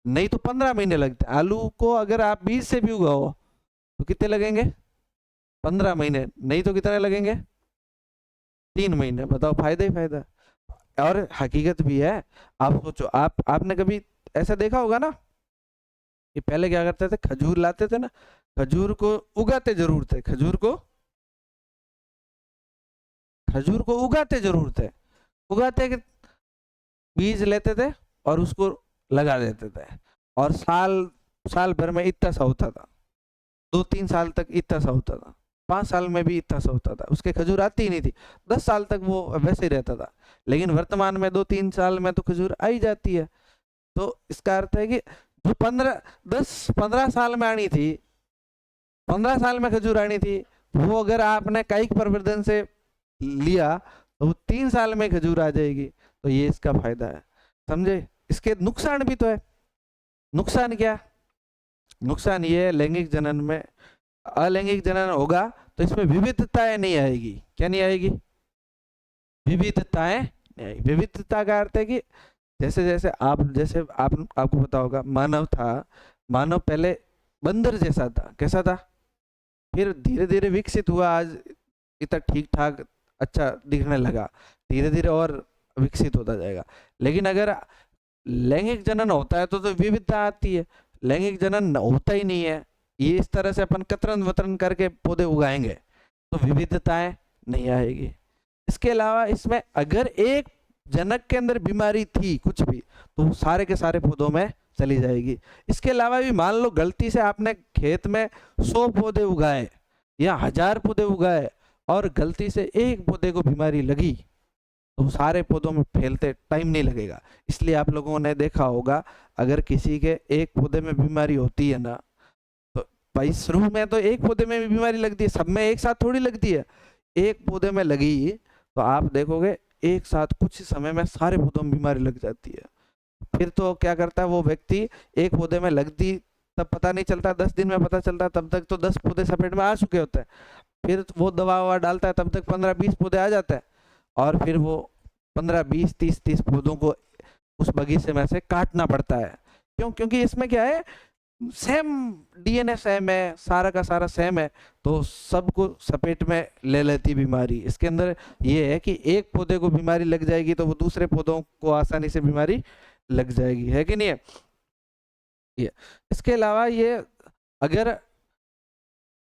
S1: नहीं तो 15 महीने लगते हैं। आलू को अगर आप बीज से भी उगाओ तो कितने लगेंगे, 15 महीने, नहीं तो कितने लगेंगे, 3 महीने। बताओ, फायदा ही फायदा। और हकीकत भी है। आप सोचो, आपने कभी ऐसा देखा होगा ना कि पहले क्या करते थे, खजूर लाते थे ना, खजूर को उगाते जरूर थे, खजूर को उगाते जरूर थे। उगाते के बीज लेते थे और उसको लगा देते थे, और साल भर में इतना सा होता था, 2-3 साल तक इतना सा होता था, 5 साल में भी इतना सा होता था, उसके खजूर आती ही नहीं थी, 10 साल तक वो वैसे ही रहता था। लेकिन वर्तमान में 2-3 साल में तो खजूर आ ही जाती है। तो इसका अर्थ है कि जो 10-15 साल में आनी थी, 15 साल में खजूर आनी थी, वो अगर आपने कायिक प्रवर्धन से लिया तो वो 3 साल में खजूर आ जाएगी। तो ये इसका फायदा है, समझे। इसके नुकसान भी तो है। नुकसान क्या, नुकसान ये है, लैंगिक जनन में अलैंगिक जनन होगा तो इसमें विविधताएं नहीं आएगी। क्या नहीं आएगी, विविधताएं नहीं आएगी। विविधता का अर्थ है कि जैसे आपको पता होगा, मानव पहले बंदर जैसा था, कैसा था, फिर धीरे धीरे विकसित हुआ, आज इतना ठीक ठाक अच्छा दिखने लगा, धीरे धीरे और विकसित होता जाएगा। लेकिन अगर लैंगिक जनन होता है तो विविधता आती है, लैंगिक जनन होता ही नहीं है, ये इस तरह से अपन कतरन वतरन करके पौधे उगाएंगे तो विविधताएं नहीं आएगी। इसके अलावा इसमें अगर एक जनक के अंदर बीमारी थी कुछ भी, तो वो सारे के सारे पौधों में चली जाएगी। इसके अलावा भी मान लो गलती से आपने खेत में 100 पौधे उगाए या 1000 पौधे उगाए और गलती से एक पौधे को बीमारी लगी, तो सारे पौधों में फैलते टाइम नहीं लगेगा। इसलिए आप लोगों ने देखा होगा, अगर किसी के एक पौधे में बीमारी होती है ना, तो भाई शुरू में तो एक पौधे में भी बीमारी लगती है, सब में एक साथ थोड़ी लगती है। एक पौधे में लगी तो आप देखोगे एक साथ कुछ समय में सारे पौधों में बीमारी लग जाती है। फिर तो क्या करता है वो व्यक्ति, एक पौधे में लगती तब पता नहीं चलता, 10 दिन में पता चलता, तब तक तो 10 पौधे सपेट में आ चुके होते हैं। फिर वो दवा ववा डालता है, तब तक 15-20 पौधे आ जाते हैं, और फिर वो 15-20-30 पौधों को उस बगीचे में से काटना पड़ता है। क्यों? क्योंकि इसमें क्या है, सेम डीएनए सेम है, सारा का सारा सेम है, तो सबको सपेट में ले लेती बीमारी। इसके अंदर ये है कि एक पौधे को बीमारी लग जाएगी तो वो दूसरे पौधों को आसानी से बीमारी लग जाएगी, है कि नहीं है ये। इसके अलावा ये अगर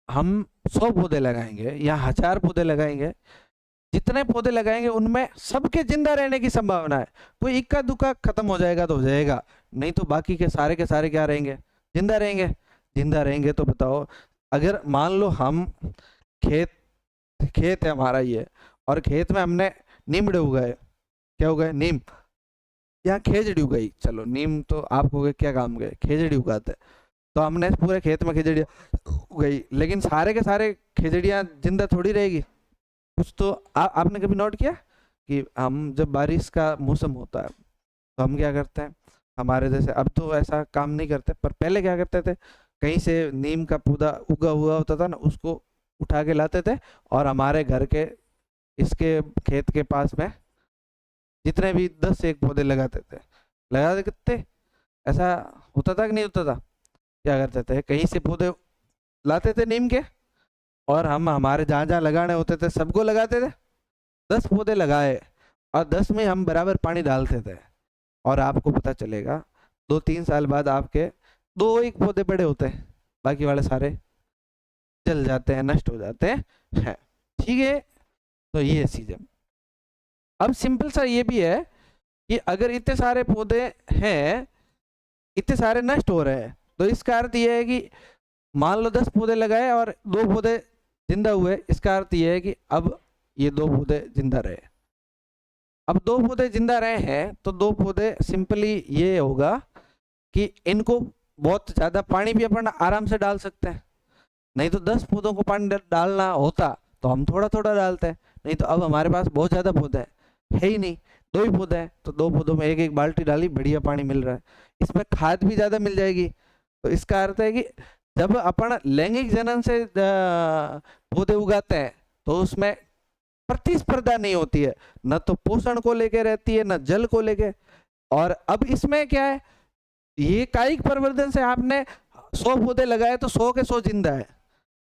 S1: हम 100 पौधे लगाएंगे या 1000 पौधे लगाएंगे, जितने पौधे लगाएंगे उनमें सबके जिंदा रहने की संभावना है। कोई इक्का दुक्का खत्म हो जाएगा तो हो जाएगा, नहीं तो बाकी के सारे क्या रहेंगे, जिंदा रहेंगे। जिंदा रहेंगे तो बताओ, अगर मान लो हम खेत है हमारा ये, और खेत में हमने नीमड़े उगाए, क्या उगाए, नीम या खेजड़ी उगाई, चलो नीम तो आप हो गए, क्या काम गए, खेजड़ी उगाते, तो हमने पूरे खेत में खेजड़ियाँ उगाई, लेकिन सारे के सारे खेजड़ियाँ जिंदा थोड़ी रहेगी, कुछ तो आपने कभी नोट किया कि हम जब बारिश का मौसम होता है तो हम क्या करते हैं, हमारे जैसे अब तो ऐसा काम नहीं करते, पर पहले क्या करते थे, कहीं से नीम का पौधा उगा हुआ होता था ना, उसको उठा के लाते थे और हमारे घर के इसके खेत के पास में जितने भी 10 से 1 पौधे लगाते थे, लगाते कितने, ऐसा होता था कि नहीं होता था। क्या करते थे, कहीं से पौधे लाते थे नीम के, और हम हमारे जहाँ जहाँ लगाने होते थे सबको लगाते थे, 10 पौधे लगाए और 10 में हम बराबर पानी डालते थे, और आपको पता चलेगा 2-3 साल बाद आपके 2-1 पौधे बड़े होते हैं, बाकी वाले सारे जल जाते हैं, नष्ट हो जाते हैं। ठीक है, तो ये चीज है। अब सिंपल सा ये भी है कि अगर इतने सारे पौधे हैं, इतने सारे नष्ट हो रहे हैं, तो इसका अर्थ ये है कि मान लो 10 पौधे लगाए और 2 पौधे जिंदा हुए, इसका अर्थ ये है कि अब ये 2 पौधे जिंदा रहे। अब 2 पौधे जिंदा रहे हैं तो 2 पौधे सिंपली ये होगा कि इनको बहुत ज्यादा पानी भी अपन आराम से डाल सकते हैं, नहीं तो 10 पौधों को पानी डालना होता तो हम थोड़ा थोड़ा डालते हैं, नहीं तो अब हमारे पास बहुत ज्यादा पौधे है ही नहीं, 2 ही पौधे हैं, तो 2 पौधों में एक एक बाल्टी डाली, बढ़िया पानी मिल रहा है, इसमें खाद भी ज्यादा मिल जाएगी। तो इसका अर्थ है कि जब अपन लैंगिक जनन से पौधे उगाते हैं तो उसमें प्रतिस्पर्धा नहीं होती है, न तो पोषण को लेके रहती है, न जल को लेके। और अब इसमें क्या है, ये कायिक परिवर्तन से आपने 100 पौधे लगाए तो 100 के 100 जिंदा है,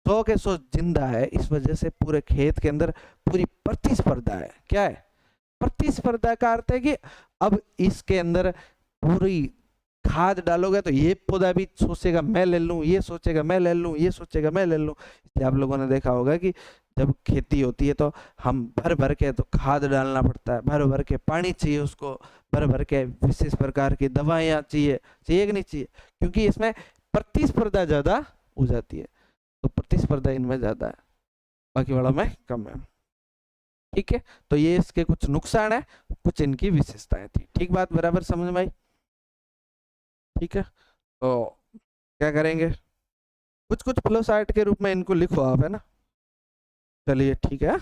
S1: 100 के 100 जिंदा है, इस वजह से पूरे खेत के अंदर पूरी प्रतिस्पर्धा है। क्या है? प्रतिस्पर्धा का अर्थ है कि अब इसके अंदर पूरी खाद डालोगे तो ये पौधा भी सोचेगा मैं ले लूं, ये सोचेगा मैं ले लूं, ये सोचेगा मैं ले लूं। इसलिए आप लोगों ने देखा होगा कि जब खेती होती है तो हम भर भर के तो खाद डालना पड़ता है, भर भर के पानी चाहिए उसको, भर भर के विशेष प्रकार की दवाइयाँ चाहिए कि नहीं चाहिए, क्योंकि इसमें प्रतिस्पर्धा ज्यादा हो जाती है। तो प्रतिस्पर्धा इनमें ज्यादा है, बाकी वालों में कम है। ठीक है, तो ये इसके कुछ नुकसान है, कुछ इनकी विशेषताएं थी। ठीक बात, बराबर समझ में आई? ठीक है, तो क्या करेंगे, कुछ कुछ फ्लो चार्ट के रूप में इनको लिखो आप, है ना। चलिए ठीक है।